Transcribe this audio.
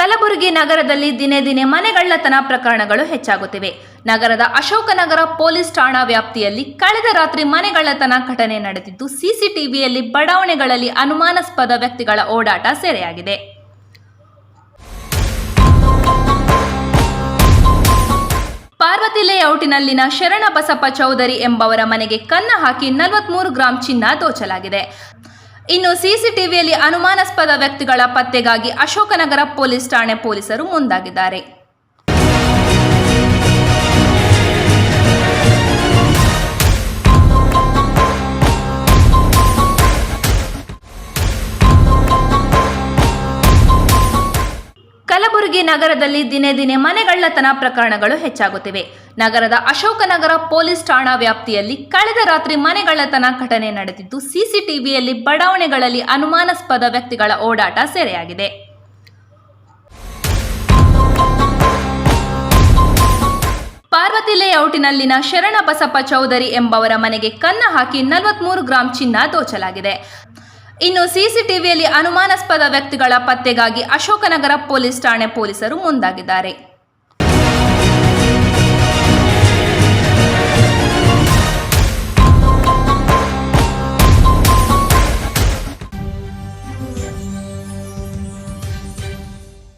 ಕಲಬುರಗಿ ನಗರದಲ್ಲಿ ದಿನೇ ದಿನೇ ಮನೆಗಳ್ಳತನ ಪ್ರಕರಣಗಳು ಹೆಚ್ಚಾಗುತ್ತಿವೆ. ನಗರದ ಅಶೋಕನಗರ ಪೊಲೀಸ್ ಠಾಣಾ ವ್ಯಾಪ್ತಿಯಲ್ಲಿ ಕಳೆದ ರಾತ್ರಿ ಮನೆಗಳ್ಳತನ ಘಟನೆ ನಡೆದಿದ್ದು, ಸಿಸಿಟಿವಿಯಲ್ಲಿ ಬಡಾವಣೆಗಳಲ್ಲಿ ಅನುಮಾನಾಸ್ಪದ ವ್ಯಕ್ತಿಗಳ ಓಡಾಟ ಸೆರೆಯಾಗಿದೆ. ಪಾರ್ವತಿ ಲೇಔಟ್ನಲ್ಲಿನ ಶರಣಬಸಪ್ಪ ಚೌಧರಿ ಎಂಬವರ ಮನೆಗೆ ಕನ್ನ ಹಾಕಿ 43 ಗ್ರಾಂ ಚಿನ್ನ ದೋಚಲಾಗಿದೆ. ಇನ್ನು ಸಿಸಿಟಿವಿಯಲ್ಲಿ ಅನುಮಾನಾಸ್ಪದ ವ್ಯಕ್ತಿಗಳ ಪತ್ತೆಗಾಗಿ ಅಶೋಕನಗರ ಪೊಲೀಸ್ ಠಾಣೆ ಪೊಲೀಸರು ಮುಂದಾಗಿದ್ದಾರೆ. ಕಲಬುರಗಿ ನಗರದಲ್ಲಿ ದಿನೇ ದಿನೇ ಮನೆಗಳ್ಳತನ ಪ್ರಕರಣಗಳು ಹೆಚ್ಚಾಗುತ್ತಿವೆ. ನಗರದ ಅಶೋಕನಗರ ಪೊಲೀಸ್ ಠಾಣಾ ವ್ಯಾಪ್ತಿಯಲ್ಲಿ ಕಳೆದ ರಾತ್ರಿ ಮನೆಗಳ್ಳತನ ಘಟನೆ ನಡೆದಿದ್ದು, ಸಿಸಿಟಿವಿಯಲ್ಲಿ ಬಡಾವಣೆಗಳಲ್ಲಿ ಅನುಮಾನಾಸ್ಪದ ವ್ಯಕ್ತಿಗಳ ಓಡಾಟ ಸೆರೆಯಾಗಿದೆ. ಪಾರ್ವತಿ ಲೇಔಟ್ನಲ್ಲಿನ ಶರಣಬಸಪ್ಪ ಚೌಧರಿ ಎಂಬವರ ಮನೆಗೆ ಕನ್ನ ಹಾಕಿ 43 ಗ್ರಾಂ ಚಿನ್ನ ದೋಚಲಾಗಿದೆ. ಇನ್ನು ಸಿಸಿಟಿವಿಯಲ್ಲಿ ಅನುಮಾನಾಸ್ಪದ ವ್ಯಕ್ತಿಗಳ ಪತ್ತೆಗಾಗಿ ಅಶೋಕನಗರ ಪೊಲೀಸ್ ಠಾಣೆ ಪೊಲೀಸರು ಮುಂದಾಗಿದ್ದಾರೆ.